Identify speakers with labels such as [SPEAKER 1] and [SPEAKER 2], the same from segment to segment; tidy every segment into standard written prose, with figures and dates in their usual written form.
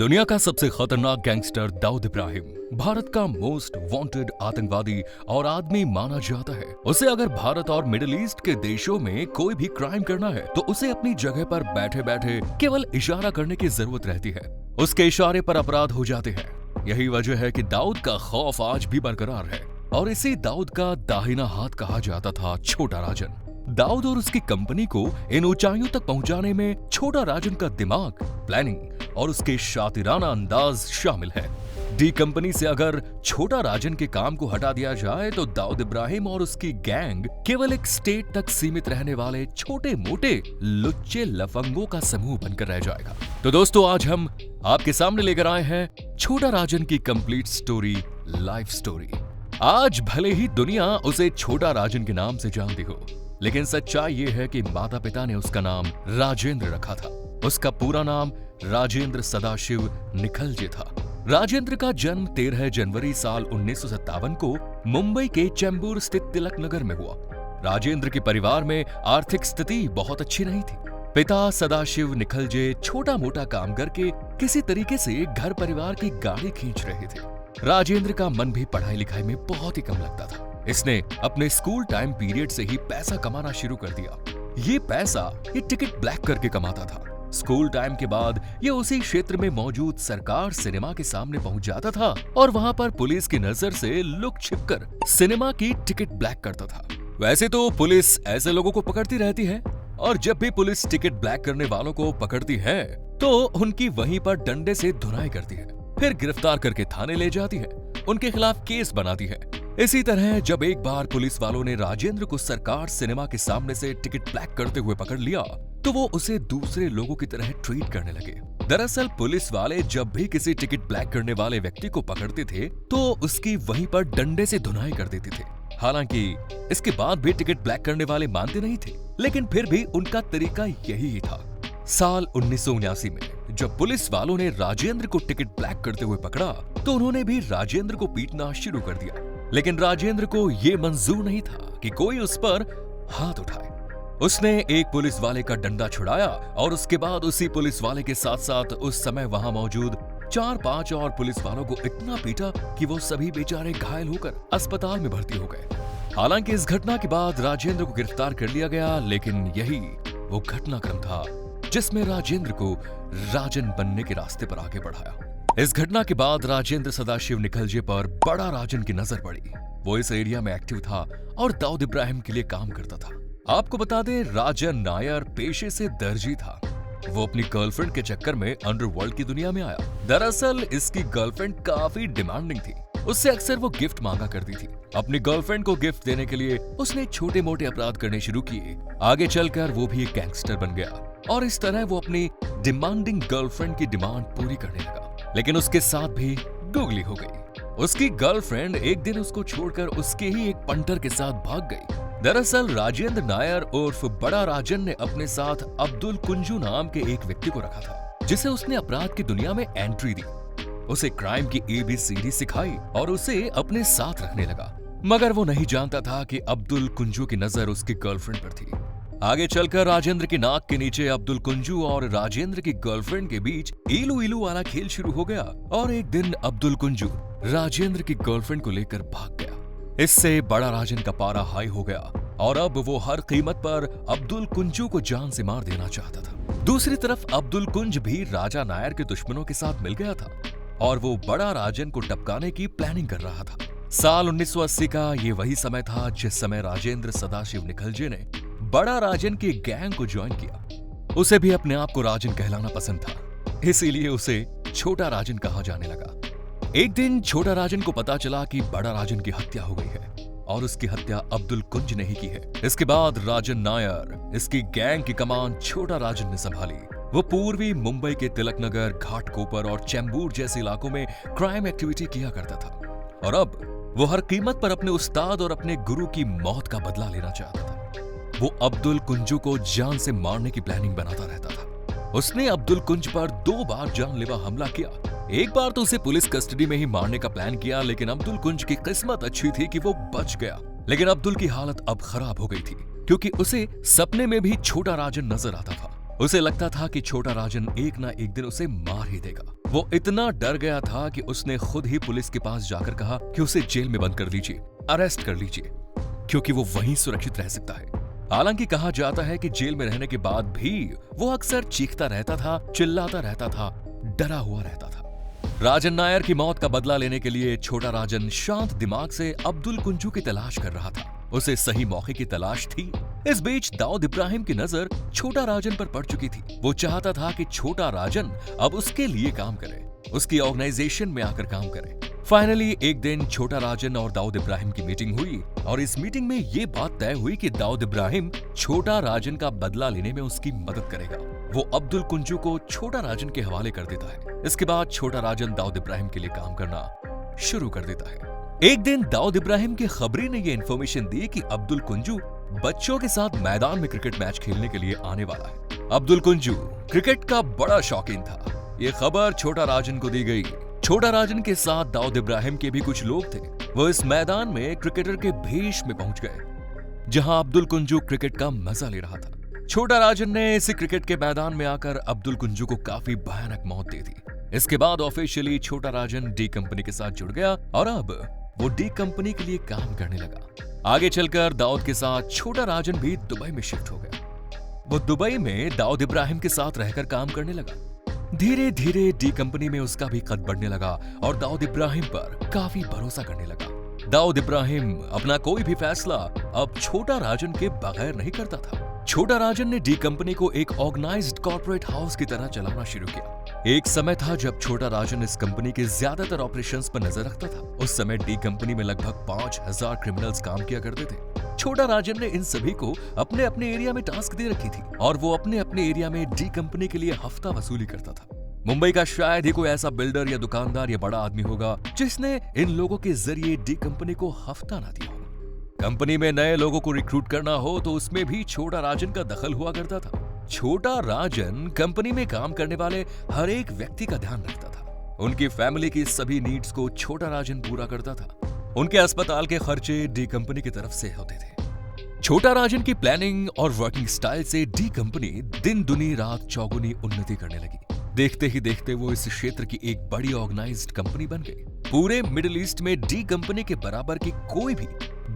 [SPEAKER 1] दुनिया का सबसे खतरनाक गैंगस्टर दाऊद इब्राहिम भारत का मोस्ट वांटेड आतंकवादी और आदमी माना जाता है। उसे अगर भारत और मिडिल ईस्ट के देशों में कोई भी क्राइम करना है तो उसे अपनी जगह पर बैठे बैठे केवल इशारा करने की जरूरत रहती है। उसके इशारे पर अपराध हो जाते हैं। यही वजह है कि दाऊद का खौफ आज भी बरकरार है और इसी दाऊद का दाहिना हाथ कहा जाता था छोटा राजन। दाऊद और उसकी कंपनी को इन ऊंचाइयों तक पहुंचाने में छोटा राजन का दिमाग, प्लानिंग और उसके शातिराना अंदाज शामिल है। डी कंपनी से अगर छोटा राजन के काम को हटा दिया जाए तो दाऊद इब्राहिम और उसकी गैंग केवल एक स्टेट तक सीमित रहने वाले छोटे मोटे लुच्चे लफंगों का समूह बनकर रह जाएगा। तो दोस्तों, आज हम आपके सामने लेकर आए हैं छोटा राजन की कंप्लीट स्टोरी, लाइफ स्टोरी। आज भले ही दुनिया उसे छोटा राजन के नाम से जानती हो, लेकिन सच्चाई ये है कि माता पिता ने उसका नाम राजेंद्र रखा था। उसका पूरा नाम राजेंद्र सदाशिव निखलजे था। राजेंद्र का जन्म 13 जनवरी साल 1957 को मुंबई के चेंबूर स्थित तिलक नगर में हुआ। राजेंद्र के परिवार में आर्थिक स्थिति बहुत अच्छी नहीं थी। पिता सदाशिव निखलजे छोटा मोटा काम करके किसी तरीके से घर परिवार की गाड़ी खींच रहे थे। राजेंद्र का मन भी पढ़ाई लिखाई में बहुत ही कम लगता था। इसने अपने स्कूल टाइम पीरियड से ही पैसा कमाना शुरू कर दिया। ये पैसा ये टिकट ब्लैक करके कमाता था। स्कूल टाइम के बाद ये उसी क्षेत्र में मौजूद सरकार सिनेमा के सामने पहुंच जाता था और वहां पर पुलिस की नजर से लुक छिपकर सिनेमा की टिकट ब्लैक करता था। वैसे तो पुलिस ऐसे लोगों को पकड़ती रहती है और जब भी पुलिस टिकट ब्लैक करने वालों को पकड़ती है तो उनकी वहीं पर डंडे से धुनाई करती है, फिर गिरफ्तार करके थाने ले जाती है, उनके खिलाफ केस बनाती है। इसी तरह जब एक बार पुलिस वालों ने राजेंद्र को सरकार सिनेमा के सामने से टिकट ब्लैक करते हुए पकड़ लिया तो वो उसे दूसरे लोगों की तरह ट्रीट करने लगे। दरअसल पुलिस वाले जब भी किसी टिकट ब्लैक करने वाले व्यक्ति को पकड़ते थे तो उसकी वहीं पर डंडे से धुनाई कर देते थे। हालांकि इसके बाद भी टिकट ब्लैक करने वाले मानते नहीं थे, लेकिन फिर भी उनका तरीका यही ही था। साल 1979 में जब पुलिस वालों ने राजेंद्र को टिकट ब्लैक करते हुए पकड़ा तो उन्होंने भी राजेंद्र को पीटना शुरू कर दिया। लेकिन राजेंद्र को यह मंजूर नहीं था कि कोई उस पर हाथ उठाए। उसने एक पुलिस वाले का डंडा छुड़ाया और उसके बाद उसी पुलिस वाले के साथ साथ उस समय वहां मौजूद 4-5 और पुलिस वालों को इतना पीटा कि वो सभी बेचारे घायल होकर अस्पताल में भर्ती हो गए। हालांकि इस घटना के बाद राजेंद्र को गिरफ्तार कर लिया गया, लेकिन यही वो घटनाक्रम था जिसमें राजेंद्र को राजन बनने के रास्ते पर आगे बढ़ाया। इस घटना के बाद राजेंद्र सदाशिव निखलजे पर बड़ा राजन की नजर पड़ी। वो इस एरिया में एक्टिव था और दाऊद इब्राहिम के लिए काम करता था। आपको बता दें, राजन नायर पेशे से दर्जी था। वो अपनी गर्लफ्रेंड के चक्कर में अंडरवर्ल्ड की दुनिया में आया। दरअसल इसकी गर्लफ्रेंड काफी डिमांडिंग थी। उससे अक्सर वो गिफ्ट मांगा करती थी। अपनी गर्लफ्रेंड को गिफ्ट देने के लिए उसने छोटे मोटे अपराध करने शुरू किए। आगे चलकर वो भी एक गैंगस्टर बन गया और इस तरह वो अपनी डिमांडिंग गर्लफ्रेंड की डिमांड पूरी करने लगा। लेकिन उसके साथ भी गुगली हो गई। उसकी गर्लफ्रेंड एक दिन उसको छोड़कर उसके ही एक पंटर के साथ भाग गई। दरअसल राजेंद्र नायर उर्फ बड़ा राजन ने अपने साथ अब्दुल कुंजू नाम के एक व्यक्ति को रखा था, जिसे उसने अपराध की दुनिया में एंट्री दी। उसे क्राइम की ABCD सिखाई और उसे अपने साथ रखने लगा। मगर वो नहीं जानता था कि अब्दुल कुंजू की नजर उसकी गर्लफ्रेंड पर थी। आगे चलकर राजेंद्र की नाक के नीचे अब्दुल कुंजू और राजेंद्र की गर्लफ्रेंड के बीच इलू इलू वाला खेल शुरू हो गया और एक दिन अब्दुल कुंजू राजेंद्र की गर्लफ्रेंड को लेकर भाग गया। इससे बड़ा राजन का पारा हाई हो गया और अब वो हर कीमत पर अब्दुल कुंजू को जान से मार देना चाहता था। दूसरी तरफ अब्दुल कुंज भी राजा नायर के दुश्मनों के साथ मिल गया था और वो बड़ा राजन को टपकाने की प्लानिंग कर रहा था। साल 1980 का ये वही समय था जिस समय राजेंद्र सदाशिव निखलजे ने बड़ा राजन के गैंग को ज्वाइन किया। उसे भी अपने आप को राजन कहलाना पसंद था, इसीलिए उसे छोटा राजन कहा जाने लगा। एक दिन छोटा राजन को पता चला कि बड़ा राजन की हत्या हो गई है और उसकी हत्या अब्दुल कुंज ने ही की है। इसके बाद राजन नायर, इसकी गैंग की कमान छोटा राजन ने संभाली। वो पूर्वी मुंबई के तिलक नगर, घाटकोपर और चेंबूर जैसे इलाकों में क्राइम एक्टिविटी किया करता था और अब वो हर कीमत पर अपने उस्ताद और अपने गुरु की मौत का बदला लेना चाहता था। वो अब्दुल कुंजू को जान से मारने की प्लानिंग बनाता रहता था। उसने अब्दुल कुंज पर 2 बार जानलेवा हमला किया। एक बार तो उसे पुलिस कस्टडी में ही मारने का प्लान किया, लेकिन अब्दुल कुंज की किस्मत अच्छी थी कि वो बच गया। लेकिन अब्दुल की हालत अब खराब हो गई थी क्योंकि उसे सपने में भी छोटा राजन नजर आता था। उसे लगता था कि छोटा राजन एक ना एक दिन उसे मार ही देगा। वो इतना डर गया था कि उसने खुद ही पुलिस के पास जाकर कहा कि उसे जेल में बंद कर लीजिए, अरेस्ट कर लीजिए, क्योंकि वो वहीं सुरक्षित रह सकता है। हालांकि कहा जाता है कि जेल में रहने के बाद भी वो अक्सर चीखता रहता था, चिल्लाता रहता था, डरा हुआ रहता था। राजन नायर की मौत का बदला लेने के लिए छोटा राजन शांत दिमाग से अब्दुल कुंजू की तलाश कर रहा था। उसे सही मौके की तलाश थी। इस बीच दाऊद इब्राहिम की नजर छोटा राजन पर पड़ चुकी थी। वो चाहता था कि छोटा राजन अब उसके लिए काम करे, उसकी ऑर्गेनाइजेशन में आकर काम करे। फाइनली एक दिन छोटा राजन और दाऊद इब्राहिम की मीटिंग हुई और इस मीटिंग में ये बात तय हुई कि दाऊद इब्राहिम छोटा राजन का बदला लेने में उसकी मदद करेगा। वो अब्दुल कुंजू को छोटा राजन के हवाले कर देता है। इसके बाद छोटा राजन दाऊद इब्राहिम के लिए काम करना शुरू कर देता है। एक दिन दाऊद इब्राहिम की खबरी ने ये इन्फॉर्मेशन दी कि अब्दुल कुंजू बच्चों के साथ मैदान में क्रिकेट मैच खेलने के लिए आने वाला है। अब्दुल कुंजू क्रिकेट का बड़ा शौकीन था। ये खबर छोटा राजन को दी गई। छोटा राजन के साथ दाऊद इब्राहिम के भी कुछ लोग थे। वो इस मैदान में क्रिकेटर के भेष में पहुंच गए, जहां अब्दुल कुंजू क्रिकेट का मजा ले रहा था। छोटा राजन ने इसी क्रिकेट के मैदान में आकर अब्दुल कुंजू को काफी भयानक मौत दे दी। इसके बाद ऑफिशियली छोटा राजन डी कंपनी के साथ जुड़ गया और अब वो डी कंपनी के लिए काम करने लगा। आगे चलकर दाऊद के साथ छोटा राजन भी दुबई में शिफ्ट हो गया। वो दुबई में दाऊद इब्राहिम के साथ रहकर काम करने लगा। धीरे धीरे डी कंपनी में उसका भी कद बढ़ने लगा और दाऊद इब्राहिम पर काफी भरोसा करने लगा। दाऊद इब्राहिम अपना कोई भी फैसला अब छोटा राजन के बगैर नहीं करता था। छोटा राजन ने डी कंपनी को एक ऑर्गेनाइज्ड कॉर्पोरेट हाउस की तरह चलाना शुरू किया। एक समय था जब छोटा राजन इस कंपनी के ज्यादातर ऑपरेशंस पर नजर रखता था। उस समय डी कंपनी में लगभग 5000 क्रिमिनल्स काम किया करते थे। छोटा राजन ने इन सभी को अपने अपने एरिया में टास्क दे रखी थी और वो अपने अपने एरिया में डी कंपनी के लिए हफ्ता वसूली करता था। मुंबई का शायद ही कोई ऐसा बिल्डर या दुकानदार या बड़ा आदमी होगा जिसने इन लोगों के जरिए डी कंपनी को हफ्ता ना दिया हो। कंपनी में नए लोगों को रिक्रूट करना हो तो उसमें भी छोटा राजन का दखल हुआ करता था। छोटा राजन कंपनी में काम करने वाले हर एक व्यक्ति का ध्यान रखता था। उनकी फैमिली की सभी नीड्स को छोटा राजन पूरा करता था। उनके अस्पताल के खर्चे डी कंपनी की तरफ से होते थे। छोटा राजन की प्लानिंग और वर्किंग स्टाइल से डी कंपनी दिन दुनी रात चौगुनी उन्नति करने लगी। देखते ही देखते वो इस क्षेत्र की एक बड़ी ऑर्गेनाइज्ड कंपनी बन गई। पूरे मिडिल ईस्ट में डी कंपनी के बराबर की कोई भी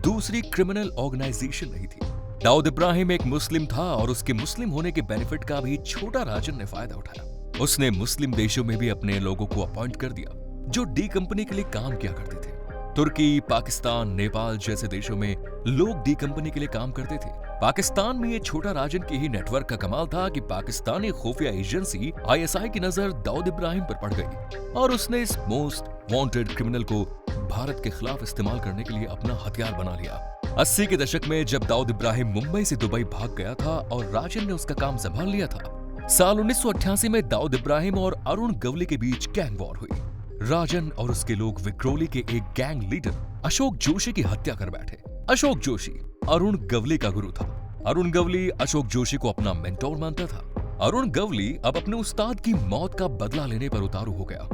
[SPEAKER 1] दूसरी क्रिमिनल ऑर्गेनाइजेशन नहीं थी। दाऊद इब्राहिम एक मुस्लिम था और उसके मुस्लिम होने के बेनिफिट का भी छोटा राजन ने फायदा उठाया। उसने मुस्लिम देशों में भी अपने लोगों को अपॉइंट कर दिया जो डी कंपनी के लिए काम किया करते थे। तुर्की, पाकिस्तान, नेपाल जैसे देशों में लोग डी कंपनी के लिए काम करते थे। पाकिस्तान में ये छोटा राजन की ही नेटवर्क का कमाल था कि पाकिस्तानी खुफिया एजेंसी ISI की नजर दाऊद इब्राहिम पर पड़ गई और उसने इस मोस्ट वांटेड क्रिमिनल को भारत के खिलाफ इस्तेमाल करने के लिए अपना हथियार बना लिया। 80 के दशक में जब दाऊद इब्राहिम मुंबई से दुबई भाग गया था और राजन ने उसका काम संभाल लिया था, साल 1988 में दाऊद इब्राहिम और अरुण गवली के बीच गैंग वॉर हुई। राजन और उसके लोग विक्रोली के एक गैंग लीडर अशोक जोशी की हत्या कर बैठे। अशोक जोशी अरुण गवली का गुरु था। अरुण गवली अशोक जोशी को अपना मेंटोर मानता था। अरुण गवली अब अपने उस्ताद की मौत का बदला लेने पर उतारू हो गया।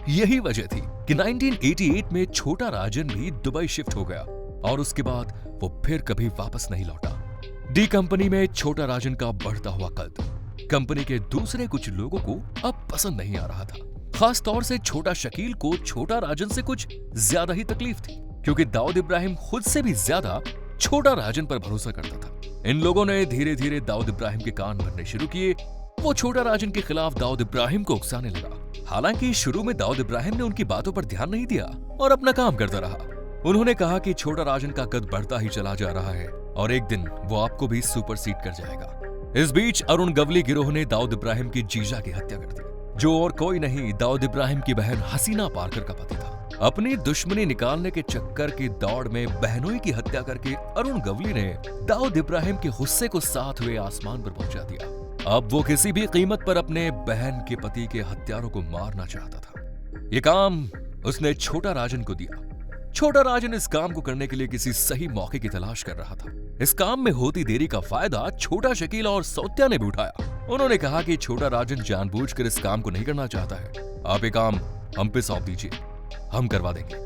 [SPEAKER 1] यही वजह थी कि 1988 में छोटा राजन भी दुबई शिफ्ट हो गया और उसके बाद वो फिर कभी वापस नहीं लौटा। डी कंपनी में छोटा राजन का बढ़ता हुआ कद कंपनी के दूसरे कुछ लोगों को अब पसंद नहीं आ रहा था। खास तौर से छोटा शकील को छोटा राजन से कुछ ज्यादा ही तकलीफ थी, क्योंकि दाऊद इब्राहिम खुद से भी ज्यादा छोटा राजन पर भरोसा करता था। इन लोगों ने धीरे धीरे दाऊद इब्राहिम के कान भरने शुरू किए। वो छोटा राजन के खिलाफ दाऊद इब्राहिम को उकसाने लगा। हालांकि शुरू में दाऊद इब्राहिम ने उनकी बातों पर ध्यान नहीं दिया और अपना काम करता रहा। उन्होंने कहा कि छोटा राजन का कद बढ़ता ही चला जा रहा है और एक दिन वो आपको भी सुपरसीड कर जाएगा। इस बीच अरुण गवली गिरोह ने दाऊद इब्राहिम की जीजा की हत्या कर दी, जो और कोई नहीं दाऊद इब्राहिम की बहन हसीना पारकर का पति था। अपनी दुश्मनी निकालने के चक्कर की दौड़ में बहनोई की हत्या करके अरुण गवली ने दाऊद इब्राहिम के गुस्से को साथ हुए आसमान पर पहुंचा दिया। अब वो किसी भी कीमत पर अपने बहन के पति के हत्यारों को मारना चाहता था। ये काम उसने छोटा राजन को दिया। छोटा राजन इस काम को करने के लिए किसी सही मौके की तलाश कर रहा था। इस काम में होती देरी का फायदा छोटा शकील और सौत्या ने भी उठाया। उन्होंने कहा कि छोटा राजन जानबूझकर इस काम को नहीं करना चाहता है। आप ये काम हम पे सौंप दीजिए, हम करवा देंगे।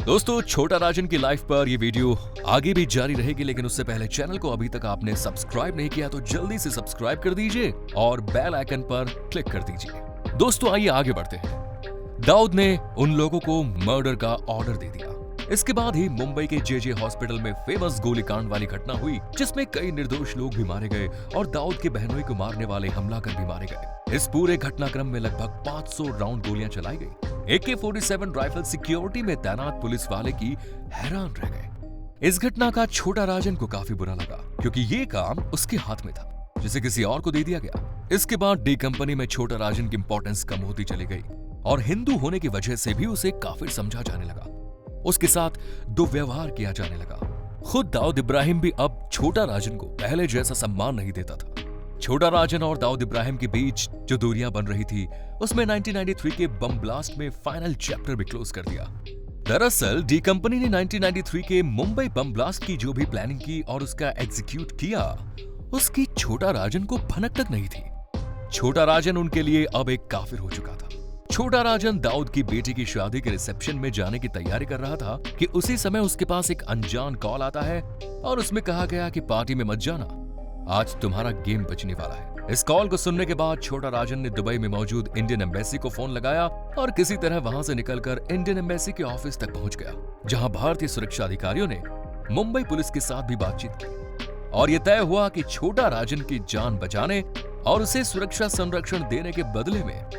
[SPEAKER 1] दोस्तों, छोटा राजन की लाइफ पर यह वीडियो आगे भी जारी रहेगी, लेकिन उससे पहले चैनल को अभी तक आपने सब्सक्राइब नहीं किया तो जल्दी से सब्सक्राइब कर दीजिए और बेल आइकन पर क्लिक कर दीजिए। दोस्तों आइए आगे बढ़ते हैं। दाऊद ने उन लोगों को मर्डर का ऑर्डर दे दिया। इसके बाद ही मुंबई के जे हॉस्पिटल में फेमस गोलीकांड वाली घटना हुई, जिसमें कई निर्दोष लोग भी मारे गए और दाऊद के बहनोई को मारने वाले हमलावर भी मारे गए। इस पूरे घटनाक्रम में लगभग 500 राउंड गोलियां चलाई गई। AK-47 राइफल सिक्योरिटी में तैनात पुलिस वाले की हैरान रह गए। इस घटना का छोटा राजन को काफी बुरा लगा, क्योंकि ये काम उसके हाथ में था, जिसे किसी और को दे दिया गया। इसके बाद डी कंपनी में छोटा राजन की इंपॉर्टेंस कम होती चली गई और हिंदू होने की वजह से भी उसे काफिर समझा जाने लगा। उसके साथ दुर्व्यवहार किया जाने लगा। खुद दाऊद इब्राहिम भी अब छोटा राजन को पहले जैसा सम्मान नहीं देता था। छोटा राजन और दाऊद इब्राहिम के बीच जो दूरियां बन रही थी, उसमें 1993 के बम ब्लास्ट में फाइनल चैप्टर भी क्लोज कर दिया। दरअसल डी कंपनी ने 1993 के मुंबई बम ब्लास्ट की जो भी प्लानिंग की और उसका एग्जीक्यूट किया, उसकी छोटा राजन को भनक तक नहीं थी। छोटा राजन उनके लिए अब एक काफिर हो चुका था। छोटा राजन दाऊद की बेटी की शादी के रिसेप्शन में जाने की तैयारी कर रहा था कि उसी समय उसके पास एक अनजान कॉल आता है और उसमें कहा गया कि पार्टी में मत जाना, आज तुम्हारा गेम बचने वाला है। इस कॉल को सुनने के बाद छोटा राजन ने दुबई में मौजूद इंडियन एम्बेसी को फोन लगाया और किसी तरह वहां से निकलकर इंडियन एम्बेसी के ऑफिस तक पहुंच गया, जहां भारतीय सुरक्षा अधिकारियों ने मुंबई पुलिस के साथ भी बातचीत की और यह तय हुआ कि छोटा राजन की जान बचाने और उसे सुरक्षा संरक्षण देने के बदले में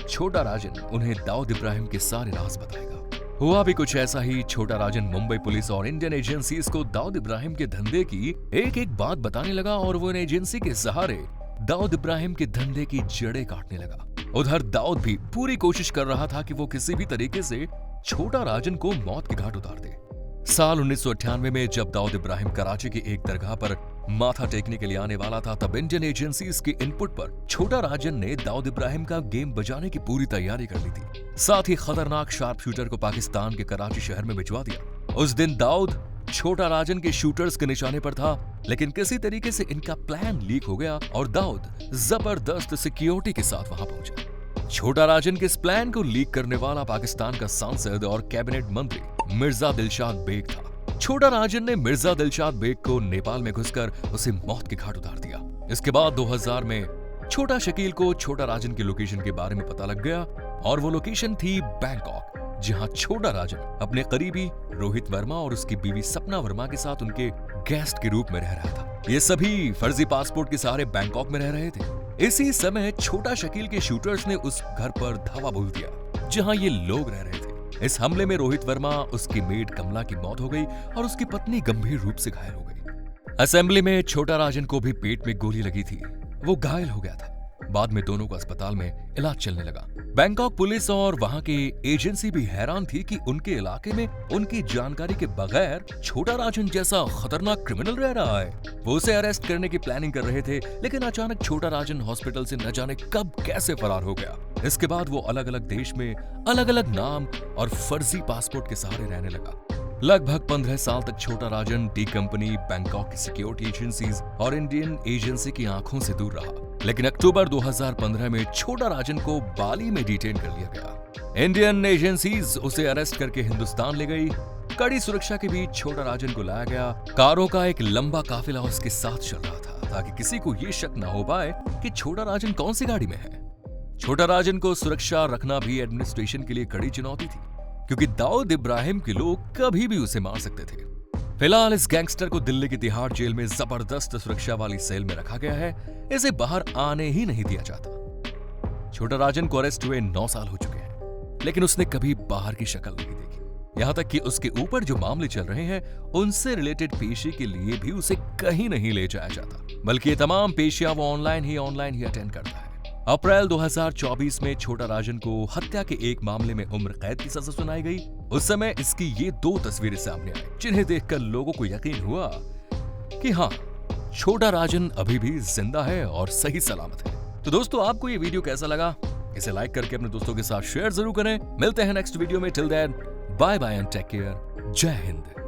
[SPEAKER 1] छोटा राजन उन्हें दाऊद इब्राहिम के सारे राज बताएगा। हुआ भी कुछ ऐसा ही। छोटा राजन मुंबई पुलिस और इंडियन एजेंसीज को दाऊद इब्राहिम के धंधे की एक एक बात बताने लगा और वो इन एजेंसी के सहारे दाऊद इब्राहिम के धंधे की जड़ें काटने लगा। उधर दाऊद भी पूरी कोशिश कर रहा था कि वो किसी भी तरीके से छोटा राजन को मौत के घाट उतार दे। साल 1998 में जब दाऊद इब्राहिम कराची की एक दरगाह पर माथा टेकने के लिए आने वाला था, तब इंडियन एजेंसीज के इनपुट पर छोटा राजन ने दाऊद इब्राहिम का गेम बजाने की पूरी तैयारी कर ली थी। साथ ही खतरनाक शार्प शूटर को पाकिस्तान के कराची शहर में भिजवा दिया। उस दिन दाऊद छोटा राजन के शूटर्स के निशाने पर था, लेकिन किसी तरीके से इनका प्लान लीक हो गया और दाऊद जबरदस्त सिक्योरिटी के साथ वहां पहुंचा। छोटा राजन के इस प्लान को लीक करने वाला पाकिस्तान का सांसद और कैबिनेट मंत्री मिर्जा दिलशाद बेग था। छोटा राजन ने मिर्जा दिलशाद बेग को नेपाल में घुसकर उसे मौत के घाट उतार दिया। इसके बाद 2000 में छोटा शकील को छोटा राजन की लोकेशन के बारे में पता लग गया और वो लोकेशन थी बैंकॉक, जहां छोटा राजन अपने करीबी रोहित वर्मा और उसकी बीवी सपना वर्मा के साथ उनके गेस्ट के रूप में रह रहा था। ये सभी फर्जी पासपोर्ट के सहारे बैंकॉक में रह रहे थे। इसी समय छोटा शकील के शूटर्स ने उस घर पर धावा बोल दिया जहां ये लोग रह रहे थे। इस हमले में रोहित वर्मा, उसकी मेड कमला की मौत हो गई और उसकी पत्नी गंभीर रूप से घायल हो गई। असेंबली में छोटा राजन को भी पेट में गोली लगी थी, वो घायल हो गया था। बाद में दोनों को अस्पताल में इलाज चलने लगा। बैंकॉक पुलिस और वहां के एजेंसी भी हैरान थी कि उनके इलाके में उनकी जानकारी के बगैर छोटा राजन जैसा खतरनाक क्रिमिनल रह रहा है। वो उसे अरेस्ट करने की प्लानिंग कर रहे थे, लेकिन अचानक छोटा राजन हॉस्पिटल से न जाने कब कैसे फरार हो गया। इसके बाद वो अलग अलग देश में अलग अलग नाम और फर्जी पासपोर्ट के सहारे रहने लगा। लगभग 15 साल तक छोटा राजन डी कंपनी, बैंकॉक की सिक्योरिटी एजेंसीज और इंडियन एजेंसी की आंखों से दूर रहा। लेकिन अक्टूबर 2015 में छोटा राजन को बाली में डिटेन कर लिया गया। इंडियन एजेंसीज उसे अरेस्ट करके हिंदुस्तान ले गई। कड़ी सुरक्षा के बीच छोटा राजन को लाया गया। कारों का एक लंबा काफिला उसके साथ चल रहा था, ताकि किसी को ये शक न हो पाए कि छोटा राजन कौन सी गाड़ी में है। छोटा राजन को सुरक्षा रखना भी एडमिनिस्ट्रेशन के लिए कड़ी चुनौती थी, क्योंकि दाऊद इब्राहिम के लोग कभी भी उसे मार सकते थे। फिलहाल इस गैंगस्टर को दिल्ली की तिहाड़ जेल में जबरदस्त सुरक्षा वाली सेल में रखा गया है। इसे बाहर आने ही नहीं दिया जाता। छोटा राजन को अरेस्ट हुए 9 साल हो चुके हैं, लेकिन उसने कभी बाहर की शक्ल नहीं देखी। यहां तक कि उसके ऊपर जो मामले चल रहे हैं, उनसे रिलेटेड पेशी के लिए भी उसे कहीं नहीं ले जाया जाता, बल्कि ये तमाम पेशियां वो ऑनलाइन ही अटेंड करता है। अप्रैल 2024 में छोटा राजन को हत्या के एक मामले में उम्र कैद की सजा सुनाई गई। उस समय इसकी ये 2 तस्वीरें सामने आई, जिन्हें देखकर लोगों को यकीन हुआ कि हाँ, छोटा राजन अभी भी जिंदा है और सही सलामत है। तो दोस्तों, आपको ये वीडियो कैसा लगा? इसे लाइक करके अपने दोस्तों के साथ शेयर जरूर करें। मिलते हैं नेक्स्ट वीडियो में। Till then, bye bye and take care. जय हिंद।